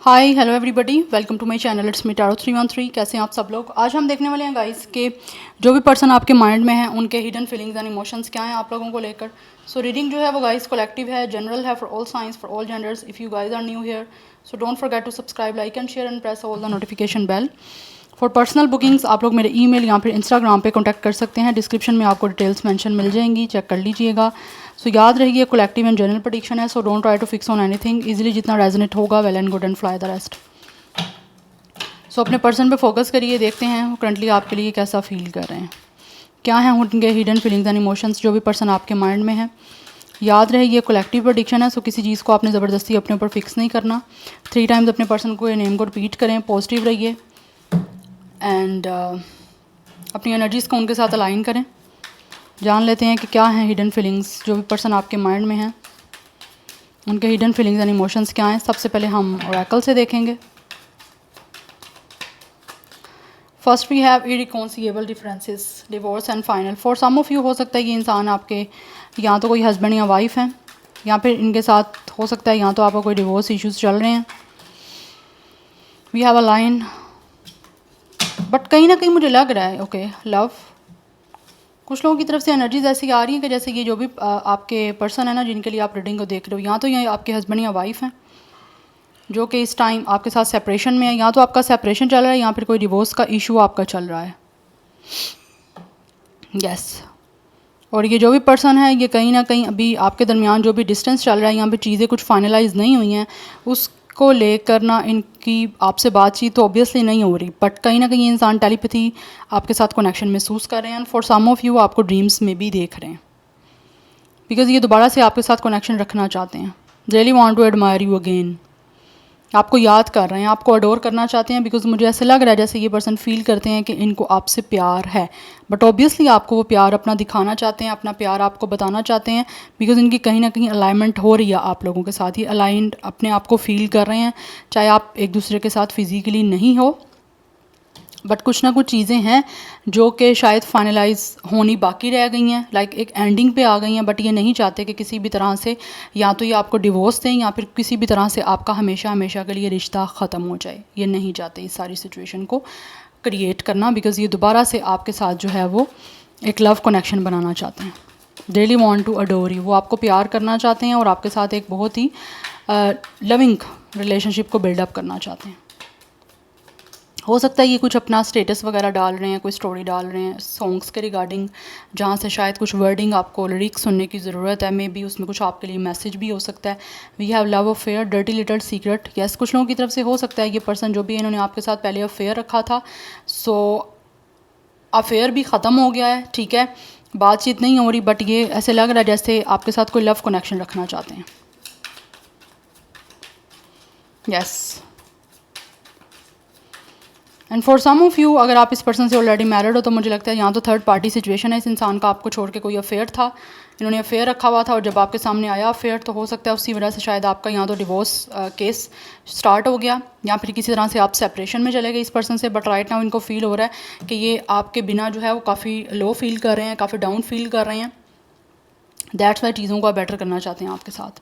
Hi hello everybody, welcome to my channel it's me Taro 313। कैसे हैं आप सब लोग। आज हम देखने वाले हैं गाइस के जो भी पर्सन आपके माइंड में है उनके हिडन फीलिंग्स एंड इमोशंस क्या हैं आप लोगों को लेकर। सो रीडिंग जो है वो गाइस कलेक्टिव है, जनरल है, for all science, for all genders. If you guys are new here so don't forget to subscribe, like and share and press all the notification bell. For personal bookings आप लोग मेरे email या फिर Instagram पे contact कर सकते हैं। Description में आपको डिटेल्स मेंशन मिल जाएंगी, चेक कर लीजिएगा। सो याद रहिए कलेक्टिव एंड जनरल प्रेडिक्शन है, so don't try to fix on anything. Easily जितना रेजोनेट होगा well and good and fly the rest. So अपने पर्सन पे फोकस करिए, देखते हैं वो करंटली आपके लिए कैसा फील कर रहे हैं, क्या हैं उनके हिडन फीलिंग्स एंड इमोशंस जो भी पर्सन आपके माइंड में है। याद रहे ये कलेक्टिव प्रेडिक्शन है, सो किसी चीज़ को आपने ज़बरदस्ती अपने ऊपर फिक्स नहीं करना। 3 टाइम्स अपने पर्सन को ये नेम को रिपीट करें, पॉजिटिव रहिए एंड अपनी एनर्जीज़ को उनके साथ अलाइन करें। जान लेते हैं कि क्या हैं हिडन फीलिंग्स जो भी पर्सन आपके माइंड में हैं, उनके हिडन फीलिंग्स एंड इमोशंस क्या हैं। सबसे पहले हम ओरेकल से देखेंगे। First we have irreconcilable differences, divorce and final. For some of you हो सकता है ये इंसान आपके या तो कोई हस्बैंड या वाइफ हैं, या फिर इनके साथ हो सकता है या तो आपका कोई डिवोर्स इश्यूज चल रहे हैं। We have a line, but कहीं ना कहीं मुझे लग रहा है ओके लव। कुछ लोगों की तरफ से एनर्जीज ऐसी आ रही हैं कि जैसे ये जो भी आपके पर्सन है ना जिनके लिए आप रीडिंग को देख रहे हो, या तो ये आपके हस्बैंड या वाइफ हैं जो कि इस टाइम आपके साथ सेपरेशन में है, या तो आपका सेपरेशन चल रहा है या फिर कोई डिवोर्स का इशू आपका चल रहा है। यस और ये जो भी पर्सन है ये कहीं ना कहीं अभी आपके दरमियान जो भी डिस्टेंस चल रहा है, यहाँ पे चीज़ें कुछ फाइनलाइज नहीं हुई हैं, उसको लेकर ना इनकी आपसे बातचीत तो ऑब्वियसली नहीं हो रही, बट कहीं ना कहीं ये इंसान टेलीपैथी आपके साथ कनेक्शन महसूस कर रहे हैं। And for some of you आपको ड्रीम्स में भी देख रहे हैं, बिकॉज ये दोबारा से आपके साथ कनेक्शन रखना चाहते हैं। Really want to admire you again, आपको याद कर रहे हैं, आपको अडोर करना चाहते हैं, बिकॉज मुझे ऐसे लग रहा है जैसे ये पर्सन फील करते हैं कि इनको आपसे प्यार है, बट ऑब्वियसली आपको वो प्यार अपना दिखाना चाहते हैं, अपना प्यार आपको बताना चाहते हैं, बिकॉज इनकी कहीं ना कहीं अलाइनमेंट हो रही है आप लोगों के साथ। ही अलाइंड अपने आप को फील कर रहे हैं, चाहे आप एक दूसरे के साथ फिजिकली नहीं हो, बट कुछ ना कुछ चीज़ें हैं जो कि शायद फाइनलाइज होनी बाकी रह गई हैं, लाइक एक एंडिंग पे आ गई हैं, बट ये नहीं चाहते कि किसी भी तरह से या तो ये आपको डिवोर्स दें या फिर किसी भी तरह से आपका हमेशा हमेशा के लिए रिश्ता ख़त्म हो जाए। ये नहीं चाहते इस सारी सिचुएशन को क्रिएट करना, बिकॉज ये दोबारा से आपके साथ जो है वो एक लव कनेक्शन बनाना चाहते हैं। Really want to adore you, वो आपको प्यार करना चाहते हैं और आपके साथ एक बहुत ही लविंग रिलेशनशिप को बिल्डअप करना चाहते हैं। हो सकता है ये कुछ अपना स्टेटस वगैरह डाल रहे हैं, कोई स्टोरी डाल रहे हैं सॉन्ग्स के रिगार्डिंग, जहाँ से शायद कुछ वर्डिंग आपको लिरिक्स सुनने की ज़रूरत है, मे बी उसमें कुछ आपके लिए मैसेज भी हो सकता है। We have love affair, dirty little secret. Yes कुछ लोगों की तरफ से हो सकता है ये पर्सन जो भी इन्होंने आपके साथ पहले अफेयर रखा था, सो अफेयर भी ख़त्म हो गया है, ठीक है, बातचीत नहीं हो रही, बट ये ऐसे लग रहा है जैसे आपके साथ कोई लव कनेक्शन रखना चाहते हैं। Yes and for some of you अगर आप इस पर्सन से ऑलरेडी मैरिड हो तो मुझे लगता है यहाँ तो थर्ड पार्टी सिचुएशन है। इस इंसान का आपको छोड़ के कोई अफेयर था, इन्होंने अफेयर रखा हुआ था और जब आपके सामने आया अफेयर तो हो सकता है उसी वजह से शायद आपका यहाँ तो डिवोर्स केस स्टार्ट हो गया या फिर किसी तरह से आप सेपरेशन में चले गए इस पर्सन से। बट राइट नाउ इनको फील हो रहा है कि ये आपके बिना जो है वो काफ़ी लो फील कर रहे हैं, काफ़ी डाउन फील कर रहे हैं। दैट्स वाई चीज़ों को आप बेटर करना चाहते हैं आपके साथ।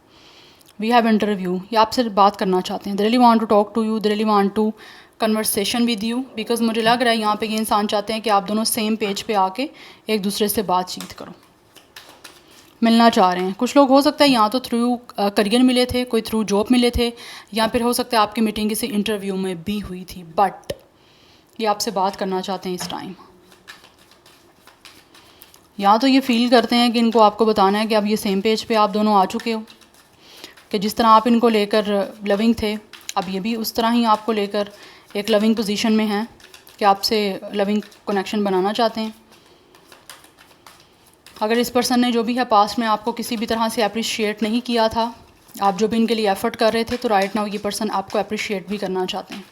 वी हैव इंटरव्यू, ये आपसे बात करना चाहते हैं। They really want to talk to you, they really want to conversation with you, because मुझे लग रहा है यहाँ पे ये इंसान चाहते हैं कि आप दोनों सेम पेज पे आके एक दूसरे से बातचीत करो, मिलना चाह रहे हैं। कुछ लोग हो सकता है यहाँ तो थ्रू करियर मिले थे, कोई थ्रू जॉब मिले थे, या फिर हो सकता है आपकी मीटिंग किसी इंटरव्यू में भी हुई थी, बट ये आपसे बात करना चाहते हैं इस टाइम। या तो ये फील करते हैं कि इनको आपको बताना है कि अब ये सेम पेज पे आप दोनों आ चुके हो, कि जिस तरह आप इनको लेकर लविंग थे अब ये भी उस तरह ही आपको लेकर एक लविंग पोजीशन में हैं कि आपसे लविंग कनेक्शन बनाना चाहते हैं। अगर इस पर्सन ने जो भी है पास्ट में आपको किसी भी तरह से अप्रिशिएट नहीं किया था, आप जो भी इनके लिए एफर्ट कर रहे थे, तो राइट नाउ ये पर्सन आपको अप्रिशिएट भी करना चाहते हैं।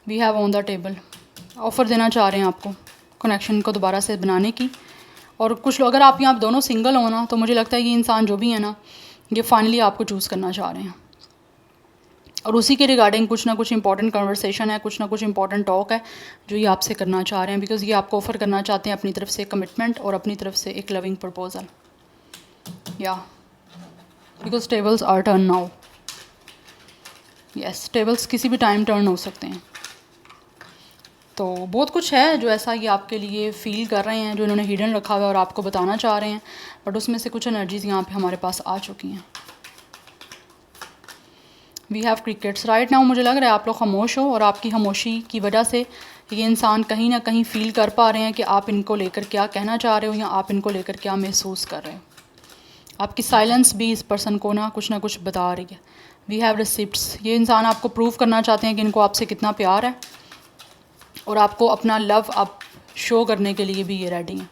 We have on the table, offer देना चाह रहे हैं आपको कनेक्शन को दोबारा से बनाने की। और कुछ लोग अगर आप यहाँ दोनों सिंगल हो ना तो मुझे लगता है ये इंसान जो भी है ना ये फाइनली आपको चूज़ करना चाह रहे हैं और उसी के रिगार्डिंग कुछ ना कुछ इंपॉर्टेंट कन्वर्सेशन है, कुछ ना कुछ इंपॉर्टेंट टॉक है जो ये आपसे करना चाह रहे हैं, बिकॉज ये आपको ऑफ़र करना चाहते हैं अपनी तरफ से कमिटमेंट और अपनी तरफ से एक लविंग प्रपोजल। या because tables are turn now, yes, tables किसी भी टाइम टर्न हो सकते हैं। तो बहुत कुछ है जो ऐसा ये आपके लिए फ़ील कर रहे हैं, जो इन्होंने हिडन रखा हुआ है और आपको बताना चाह रहे हैं, बट उसमें से कुछ एनर्जीज़ यहाँ पे हमारे पास आ चुकी हैं। We have crickets right now. मुझे लग रहा है आप लोग खामोश हो और आपकी खामोशी की वजह से ये इंसान कहीं ना कहीं फ़ील कर पा रहे हैं कि आप इनको लेकर क्या कहना चाह रहे हो या आप इनको लेकर क्या महसूस कर रहे हो। आपकी साइलेंस भी इस पर्सन को ना कुछ बता रही है। We have receipts. ये इंसान आपको प्रूव करना चाहते हैं कि इनको आपसे कितना प्यार है और आपको अपना लव आप शो करने के लिए भी ये रेडी हैं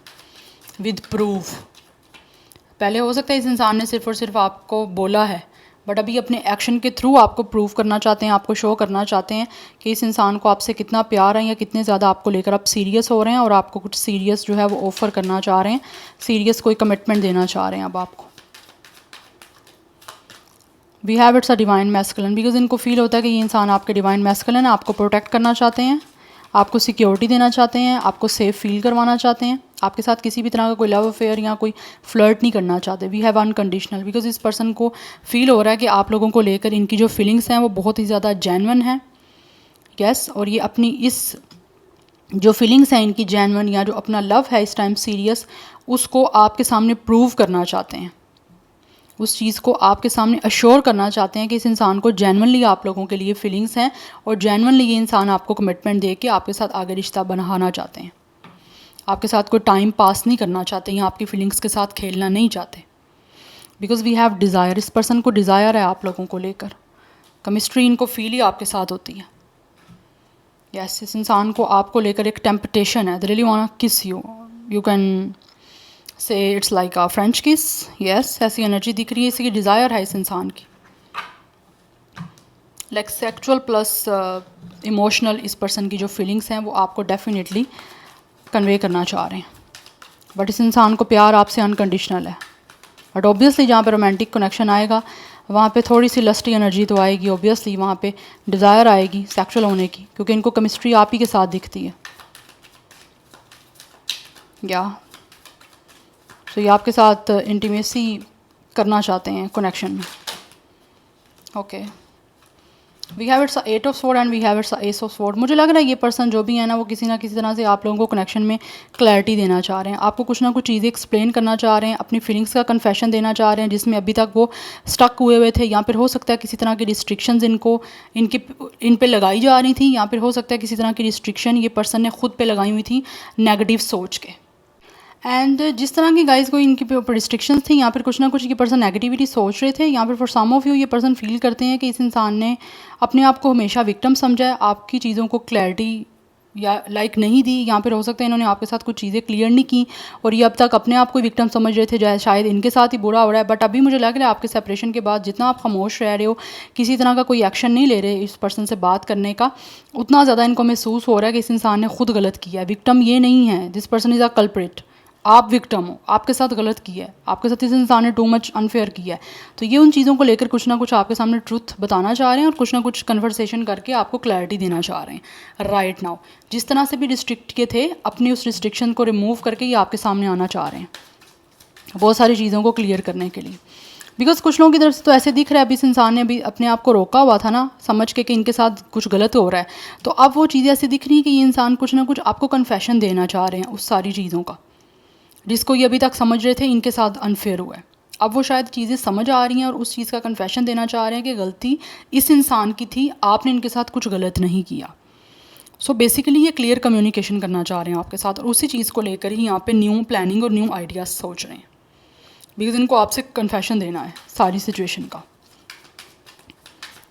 विद प्रूफ। पहले हो सकता है इस इंसान ने सिर्फ़ और सिर्फ आपको बोला है, बट अभी अपने एक्शन के थ्रू आपको प्रूव करना चाहते हैं, आपको शो करना चाहते हैं कि इस इंसान को आपसे कितना प्यार है या कितने ज़्यादा आपको लेकर आप सीरियस हो रहे हैं और आपको कुछ सीरियस जो है वो ऑफ़र करना चाह रहे हैं, सीरियस कोई कमिटमेंट देना चाह रहे हैं अब आपको। We have it's a divine masculine, because इनको फील होता है कि ये इंसान आपके डिवाइन मैस्कुलिन है, आपको प्रोटेक्ट करना चाहते हैं, आपको सिक्योरिटी देना चाहते हैं, आपको सेफ़ फील करवाना चाहते हैं, आपके साथ किसी भी तरह का कोई लव अफेयर या कोई फ्लर्ट नहीं करना चाहते। वी हैव अनकंडीशनल, बिकॉज इस पर्सन को फील हो रहा है कि आप लोगों को लेकर इनकी जो फीलिंग्स हैं वो बहुत ही ज़्यादा जेन्युइन है। यस, और ये अपनी इस जो फीलिंग्स हैं इनकी जेन्युइन या जो अपना लव है इस टाइम सीरियस, उसको आपके सामने प्रूव करना चाहते हैं, उस चीज़ को आपके सामने अश्योर करना चाहते हैं कि इस इंसान को जेन्युइनली आप लोगों के लिए फीलिंग्स हैं और जेन्युइनली ये इंसान आपको कमिटमेंट दे के आपके साथ आगे रिश्ता बनाना चाहते हैं, आपके साथ कोई टाइम पास नहीं करना चाहते या आपकी फीलिंग्स के साथ खेलना नहीं चाहते। बिकॉज वी हैव डिज़ायर, इस पर्सन को डिज़ायर है आप लोगों को लेकर, केमिस्ट्री इनको फील ही आपके साथ होती है। यस, इस इंसान को आपको लेकर एक टेम्पटेशन है, दे रियली वांट टू किस you, you can say it's like a French किस। यस, ऐसी एनर्जी दिख रही है, इसकी डिज़ायर है इस इंसान की, लाइक सेक्चुअल प्लस इमोशनल। इस पर्सन की जो फीलिंग्स हैं वो आपको डेफिनेटली कन्वे करना चाह रहे हैं, बट इस इंसान को प्यार आपसे अनकंडीशनल है। बट ऑब्वियसली जहाँ पे रोमांटिक कनेक्शन आएगा वहाँ पे थोड़ी सी लस्टी एनर्जी तो आएगी, ऑब्वियसली वहाँ पे डिज़ायर आएगी सेक्सुअल होने की, क्योंकि इनको केमिस्ट्री आप ही के साथ दिखती है। या तो ये आपके साथ इंटीमेसी करना चाहते हैं कनेक्शन में। Okay, we have it's eight of sword and we have it's ace of sword. मुझे लग रहा है ये पर्सन जो भी है ना वो किसी ना किसी तरह से आप लोगों को कनेक्शन में क्लैरिटी देना चाह रहे हैं, आपको कुछ ना कुछ चीज़ें एक्सप्लेन करना चाह रहे हैं, अपनी फीलिंग्स का कन्फेशन देना चाह रहे हैं जिसमें अभी तक वो स्टक हुए थे, या फिर हो सकता है किसी तरह की रिस्ट्रिक्शंस इन पे लगाई जा रही थी, या फिर हो सकता है किसी तरह की रिस्ट्रिक्शन ये पर्सन ने खुद पे लगाई हुई थी नेगेटिव सोच के। एंड जिस तरह की गाइस को इनकी ऊपर रिस्ट्रिक्शंस थी, या फिर कुछ ना कुछ ये पर्सन नेगेटिविटी सोच रहे थे, या फिर फॉर सम ऑफ यू ये पर्सन फील करते हैं कि इस इंसान ने अपने आप को हमेशा विक्टिम समझा है, आपकी चीज़ों को क्लैरिटी या लाइक नहीं दी, या फिर हो सकता है इन्होंने आपके साथ कुछ चीज़ें क्लियर नहीं की और ये अब तक अपने आप को विक्टिम समझ रहे थे, जो शायद इनके साथ ही बुरा हो रहा है। बट अभी मुझे लग रहा है आपके सेपरेशन के बाद जितना आप खामोश रह रहे हो, किसी तरह का कोई एक्शन नहीं ले रहे इस पर्सन से बात करने का, उतना ज़्यादा इनको महसूस हो रहा है कि इस इंसान ने खुद गलत किया है। विक्टिम ये नहीं है, this person is a culprit, आप विक्टिम हो, आपके साथ गलत किया है, आपके साथ इस इंसान ने टू मच अनफेयर किया है। तो ये उन चीज़ों को लेकर कुछ ना कुछ आपके सामने ट्रुथ बताना चाह रहे हैं और कुछ ना कुछ कन्वर्सेशन करके आपको क्लैरिटी देना चाह रहे हैं राइट नाउ। जिस तरह से भी रिस्ट्रिक्ट के थे, अपनी उस रिस्ट्रिक्शन को रिमूव करके ये आपके सामने आना चाह रहे हैं बहुत सारी चीज़ों को क्लियर करने के लिए। बिकॉज कुछ लोगों की तरफ से तो ऐसे दिख रहा है अभी इस इंसान ने अभी अपने आप को रोका हुआ था ना, समझ के कि इनके साथ कुछ गलत हो रहा है, तो अब वो चीज़ें ऐसी दिख रही हैं कि ये इंसान कुछ ना कुछ आपको कन्फेशन देना चाह रहे हैं उस सारी चीज़ों का जिसको ये अभी तक समझ रहे थे इनके साथ अनफेयर हुआ है। अब वो शायद चीज़ें समझ आ रही हैं और उस चीज़ का कन्फेशन देना चाह रहे हैं कि गलती इस इंसान की थी, आपने इनके साथ कुछ गलत नहीं किया। सो बेसिकली ये क्लियर कम्युनिकेशन करना चाह रहे हैं आपके साथ और उसी चीज़ को लेकर ही यहाँ पे न्यू प्लानिंग और न्यू आइडियाज़ सोच रहे हैं, बिकॉज इनको आपसे कन्फेशन देना है सारी सिचुएशन का।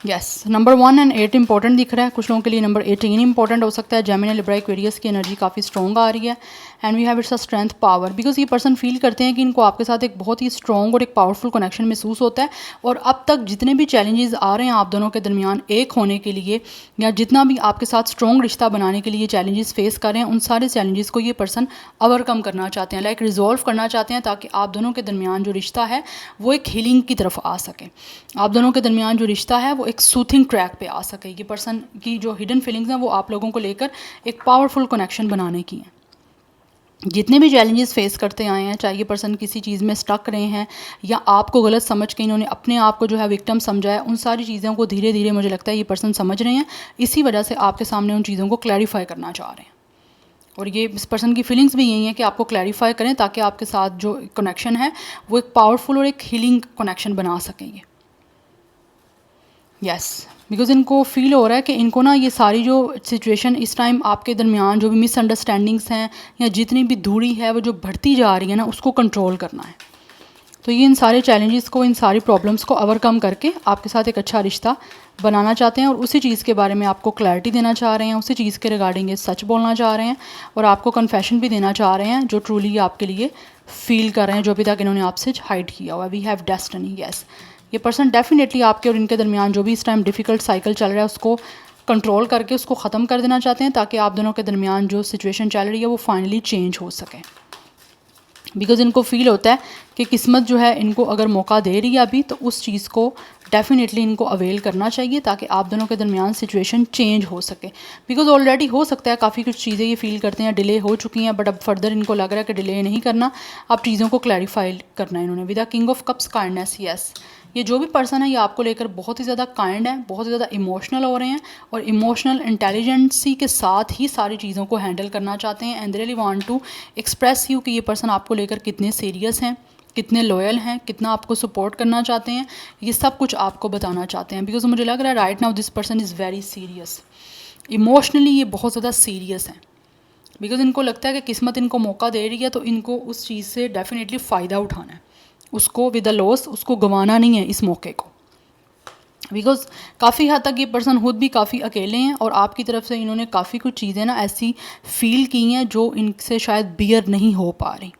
यस, नंबर 1 एंड 8 इंपॉर्टेंट दिख रहा है, कुछ लोगों के लिए नंबर 18 इंपॉर्टेंट हो सकता है। जेमिनी, लिब्रा, एक्वेरियस की एनर्जी काफ़ी स्ट्रॉन्ग आ रही है and we have it's a strength power, because ये पर्सन फील करते हैं कि इनको आपके साथ एक बहुत ही स्ट्रॉन्ग और एक पावरफुल कनेक्शन महसूस होता है और अब तक जितने भी चैलेंजेस आ रहे हैं आप दोनों के दरमियान एक होने के लिए या जितना भी आपके साथ स्ट्रॉन्ग रिश्ता बनाने के लिए चैलेंजेस फेस कर रहे हैं, उन सारे चैलेंजेस को ये पर्सन ओवरकम करना चाहते हैं, लाइक रिजॉल्व करना चाहते हैं, ताकि आप दोनों के दरमियान जो रिश्ता है वो एक हीलिंग की तरफ आ सके, आप दोनों के दरमियान जो रिश्ता है वो एक सूथिंग ट्रैक पे आ सके। ये पर्सन की जो हिडन फीलिंग्स हैं वो आप लोगों को लेकर एक पावरफुल कनेक्शन बनाने की हैं। जितने भी चैलेंजेस फेस करते आए हैं, चाहे ये पर्सन किसी चीज़ में स्टक रहे हैं या आपको गलत समझ के इन्होंने अपने आप को जो है विक्टिम समझा है, उन सारी चीज़ों को धीरे धीरे मुझे लगता है ये पर्सन समझ रहे हैं। इसी वजह से आपके सामने उन चीज़ों को क्लैरिफाई करना चाह रहे हैं। और ये इस पर्सन की फीलिंग्स भी यही है कि आपको क्लैरिफाई करें ताकि आपके साथ जो कनेक्शन है वो एक पावरफुल और एक हीलिंग कनेक्शन बना सकेंगे। यस, बिकॉज इनको फील हो रहा है कि इनको ना ये सारी जो सिचुएशन इस टाइम आपके दरमियान जो भी मिसअंडरस्टैंडिंग्स हैं या जितनी भी दूरी है वो जो बढ़ती जा रही है ना, उसको कंट्रोल करना है। तो ये इन सारे चैलेंजेस को, इन सारी प्रॉब्लम्स को ओवरकम करके आपके साथ एक अच्छा रिश्ता बनाना चाहते हैं और उसी चीज़ के बारे में आपको क्लैरिटी देना चाह रहे हैं, उसी चीज़ के रिगार्डिंग ये सच बोलना चाह रहे हैं और आपको कन्फेशन भी देना चाह रहे हैं जो ट्रूली आपके लिए फील कर रहे हैं, जो अभी तक इन्होंने आपसे हाइड किया हुआ है। We have destiny. यस, ये पर्सन डेफिनेटली आपके और इनके दरमियान जो भी इस टाइम डिफ़िकल्ट साइकिल चल रहा है उसको कंट्रोल करके उसको ख़त्म कर देना चाहते हैं ताकि आप दोनों के दरमियान जो सिचुएशन चल रही है वो फाइनली चेंज हो सके। बिकॉज़ इनको फील होता है कि किस्मत जो है इनको अगर मौका दे रही है अभी, तो उस चीज़ को डेफिनेटली इनको अवेल करना चाहिए ताकि आप दोनों के दरमियान सिचुएशन चेंज हो सके। बिकॉज़ ऑलरेडी हो सकता है काफ़ी कुछ चीज़ें ये फील करते हैं डिले हो चुकी हैं, बट अब फर्दर इनको लग रहा है कि डिले नहीं करना, अब चीज़ों को क्लैरिफाई करना है इन्होंने। With the king of cups, kindness. Yes, ये जो भी पर्सन है ये आपको लेकर बहुत ही ज़्यादा काइंड है, बहुत ही ज़्यादा इमोशनल हो रहे हैं और इमोशनल इंटेलिजेंसी के साथ ही सारी चीज़ों को हैंडल करना चाहते हैं। And really want to express you कि ये पर्सन आपको लेकर कितने सीरियस हैं, कितने लॉयल हैं, कितना आपको सपोर्ट करना चाहते हैं, ये सब कुछ आपको बताना चाहते हैं। बिकॉज मुझे लग रहा है right now this person is very serious. Emotionally ये बहुत ज़्यादा सीरियस हैं। बिकॉज इनको लगता है कि किस्मत इनको मौका दे रही है तो इनको उस चीज़ से डेफिनेटली फ़ायदा उठाना है, उसको विद द लॉस उसको गंवाना नहीं है इस मौके को। बिकॉज काफ़ी हद तक ये पर्सन खुद भी काफ़ी अकेले हैं और आपकी तरफ से इन्होंने काफ़ी कुछ चीज़ें ना ऐसी फील की हैं जो इनसे शायद बियर नहीं हो पा रही।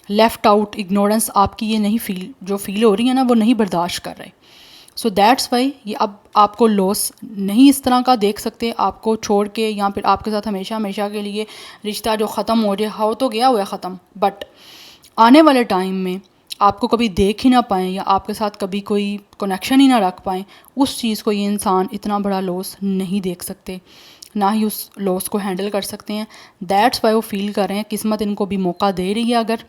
लेफ़्ट आउट, इग्नोरेंस आपकी ये नहीं फील जो फील हो रही है ना, वो नहीं बर्दाश्त कर रहे। सो दैट्स वाई ये अब आपको लॉस नहीं इस तरह का देख सकते, आपको छोड़ के या फिर आपके साथ हमेशा हमेशा के लिए रिश्ता जो ख़त्म हो जाए, हो तो गया हुआ है ख़त्म, बट आने वाले टाइम में आपको कभी देख ही ना पाएँ या आपके साथ कभी कोई कनेक्शन ही ना रख पाएँ, उस चीज़ को ये इंसान इतना बड़ा लॉस नहीं देख सकते, ना ही उस लॉस को हैंडल कर सकते हैं। दैट्स वाई वो फील कर रहे हैं किस्मत इनको भी मौका दे रही है अगर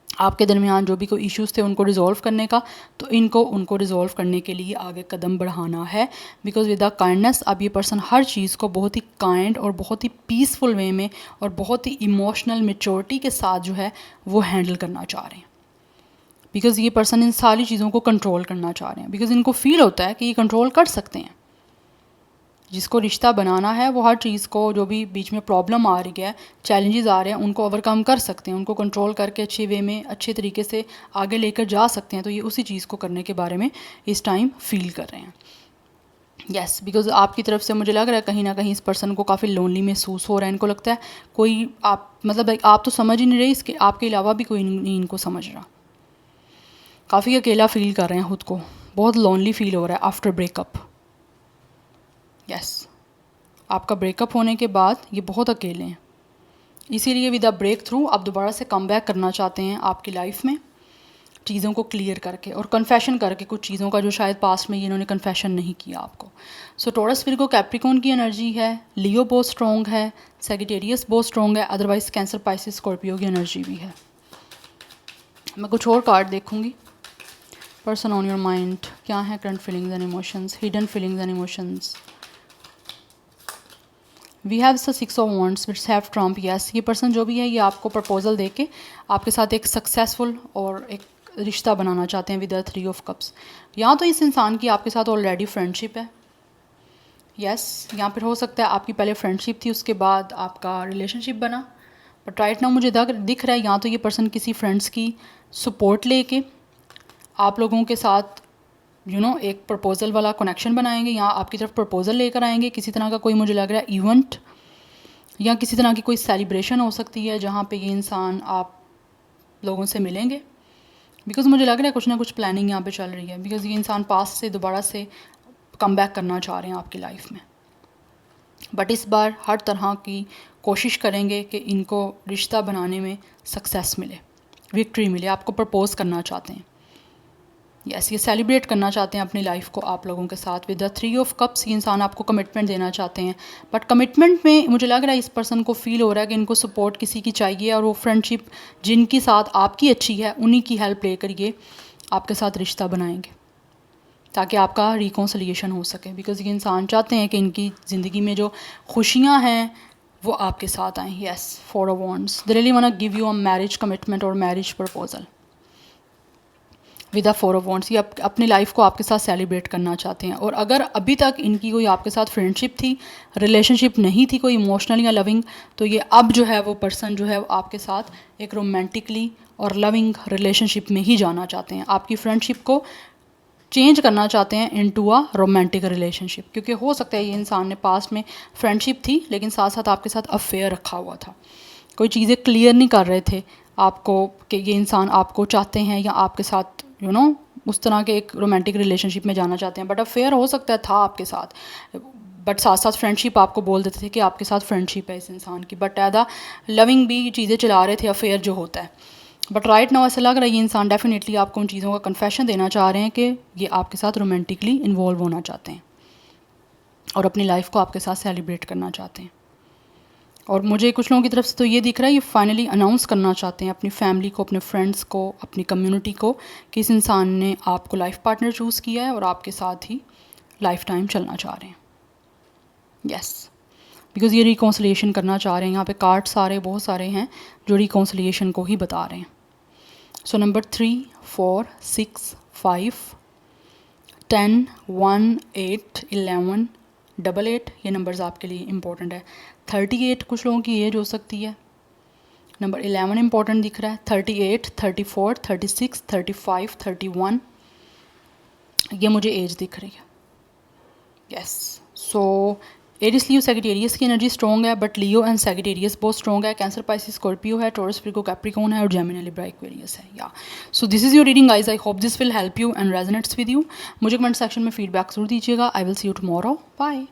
आपके दरमियान जो भी कोई इश्यूज़ थे उनको रिजॉल्व करने का, तो इनको उनको रिजॉल्व करने के लिए आगे कदम बढ़ाना है। बिकॉज विद द काइंडनेस अब ये पर्सन हर चीज़ को बहुत ही काइंड और बहुत ही पीसफुल वे में और बहुत ही इमोशनल मेच्योरिटी के साथ जो है वो हैंडल करना चाह रहे हैं। बिकॉज़ ये पर्सन इन सारी चीज़ों को कंट्रोल करना चाह रहे हैं। बिकॉज़ इनको फील होता है कि ये कंट्रोल कर सकते हैं, जिसको रिश्ता बनाना है वो हर चीज़ को, जो भी बीच में प्रॉब्लम आ रही है, चैलेंजेस आ रहे हैं, उनको ओवरकम कर सकते हैं, उनको कंट्रोल करके अच्छे वे में अच्छे तरीके से आगे लेकर जा सकते हैं। तो ये उसी चीज़ को करने के बारे में इस टाइम फील कर रहे हैं। यस, बिकॉज आपकी तरफ से मुझे लग रहा है कहीं ना कहीं इस पर्सन को काफ़ी लोनली महसूस हो रहा है। इनको लगता है कोई आप मतलब आप तो समझ ही नहीं रहे, इसके आपके अलावा भी कोई नहीं इनको समझ रहा। काफ़ी अकेला फील कर रहे हैं खुद को, बहुत लोनली फील हो रहा है आफ्टर ब्रेकअप। यस, आपका ब्रेकअप होने के बाद ये बहुत अकेले हैं, इसीलिए विद अ ब्रेक थ्रू आप दोबारा से कम बैक करना चाहते हैं आपकी लाइफ में, चीज़ों को क्लियर करके और कन्फेशन करके कुछ चीज़ों का जो शायद पास्ट में ये इन्होंने कन्फेशन नहीं किया आपको। सो टॉरस विर्गो कैप्रिकॉर्न की एनर्जी है, लियो बहुत स्ट्रॉन्ग है, सेजिटेरियस बहुत स्ट्रॉन्ग है, अदरवाइज कैंसर, पाइसिस, स्कॉर्पियो की एनर्जी भी है। मैं कुछ और कार्ड देखूंगी। पर्सन ऑन योर माइंड, क्या है current feelings and emotions, hidden feelings and emotions. We have the 6 of wands which have trump. Yes, ये पर्सन जो भी है ये आपको प्रपोजल दे के आपके साथ एक सक्सेसफुल और एक रिश्ता बनाना चाहते हैं विद द 3 ऑफ कप्स। या तो इस इंसान की आपके साथ ऑलरेडी फ्रेंडशिप है, यस, या फिर हो सकता है आपकी पहले फ्रेंडशिप थी उसके बाद आपका रिलेशनशिप बना, बट राइट नाउ मुझे दिख रहा है या तो ये पर्सन किसी फ्रेंड्स की सपोर्ट लेके आप लोगों के साथ एक प्रपोज़ल वाला कनेक्शन बनाएंगे या आपकी तरफ प्रपोज़ल लेकर आएंगे। किसी तरह का कोई मुझे लग रहा है इवेंट या किसी तरह की कोई सेलिब्रेशन हो सकती है जहाँ पे ये इंसान आप लोगों से मिलेंगे। बिकॉज़ मुझे लग रहा है कुछ ना कुछ प्लानिंग यहाँ पे चल रही है। बिकॉज़ ये इंसान पास से दोबारा से कम बैक करना चाह रहे हैं आपकी लाइफ में, बट इस बार हर तरह की कोशिश करेंगे कि इनको रिश्ता बनाने में सक्सेस मिले, विक्ट्री मिले। आपको प्रपोज़ करना चाहते हैं, यस, ये सेलिब्रेट करना चाहते हैं अपनी लाइफ को आप लोगों के साथ विद द 3 ऑफ कप्स। ये इंसान आपको कमिटमेंट देना चाहते हैं, बट कमिटमेंट में मुझे लग रहा है इस पर्सन को फील हो रहा है कि इनको सपोर्ट किसी की चाहिए, और वो फ्रेंडशिप जिनकी साथ आपकी अच्छी है उन्हीं की हेल्प लेकर ये आपके साथ रिश्ता बनाएंगे ताकि आपका रिकॉन्सिलिएशन हो सके। बिकॉज ये इंसान चाहते हैं कि इनकी ज़िंदगी में जो खुशियाँ हैं वो आपके साथ आएँ। Yes, 4 of wands, they really want to give you a marriage commitment और marriage proposal with a 4 of wands. ये अपनी लाइफ को आपके साथ सेलिब्रेट करना चाहते हैं। और अगर अभी तक इनकी कोई आपके साथ फ्रेंडशिप थी, रिलेशनशिप नहीं थी कोई इमोशनल या लविंग, तो ये अब जो है वो पर्सन जो है वो आपके साथ एक रोमांटिकली और लविंग रिलेशनशिप में ही जाना चाहते हैं। आपकी फ्रेंडशिप को चेंज करना चाहते हैं इनटू अ रोमांटिक रिलेशनशिप, क्योंकि हो सकता है ये इंसान ने पास्ट में फ्रेंडशिप थी लेकिन साथ साथ आपके साथ अफेयर रखा हुआ था, कोई चीज़ें क्लियर नहीं कर रहे थे आपको कि ये इंसान आपको चाहते हैं या आपके साथ उस तरह के एक रोमांटिक रिलेशनशिप में जाना चाहते हैं। बट अफेयर हो सकता है था आपके साथ, बट साथ साथ फ्रेंडशिप आपको बोल देते थे कि आपके साथ फ्रेंडशिप है इस इंसान की, बट एदा लविंग भी चीज़ें चला रहे थे, अफेयर जो होता है। बट राइट नाउ ऐसा लग रहा है ये इंसान डेफिनेटली आपको उन चीज़ों का कन्फेशन देना चाह रहे हैं कि ये आपके साथ रोमांटिकली इन्वॉल्व होना चाहते हैं और अपनी लाइफ को आपके साथ सेलिब्रेट करना चाहते हैं। और मुझे कुछ लोगों की तरफ से तो ये दिख रहा है ये फाइनली अनाउंस करना चाहते हैं अपनी फैमिली को, अपने फ्रेंड्स को, अपनी कम्युनिटी को कि इस इंसान ने आपको लाइफ पार्टनर चूज़ किया है और आपके साथ ही लाइफ टाइम चलना चाह रहे हैं। यस, बिकॉज़ ये रिकॉन्सिलिएशन करना चाह रहे हैं। यहाँ पे कार्ड सारे बहुत सारे हैं जो रिकॉन्सिलिएशन को ही बता रहे हैं। सो नंबर 3, 4, 6, 5, 10, 1, 8, 11, 88 ये नंबर्स आपके लिए इंपॉर्टेंट है। 38 कुछ लोगों की एज हो सकती है। नंबर 11 इंपॉर्टेंट दिख रहा है। 38, 34, 36, 35, 31 ये मुझे एज दिख रही है। Yes, so Aries Leo Sagittarius की एनर्जी स्ट्रॉन्ग है, बट लियो एंड सैजिटेरियस बहुत स्ट्रॉन्ग है। कैंसर पाइसिस स्कॉर्पियो है, टॉरस विर्गो कैप्रिकॉर्न है और जेमिनी लिब्रा एक्वेरियस है। या so this is your reading guys. I hope this will help you and resonates with you. मुझे comment section में feedback जरूर दीजिएगा। I will see you tomorrow. Bye.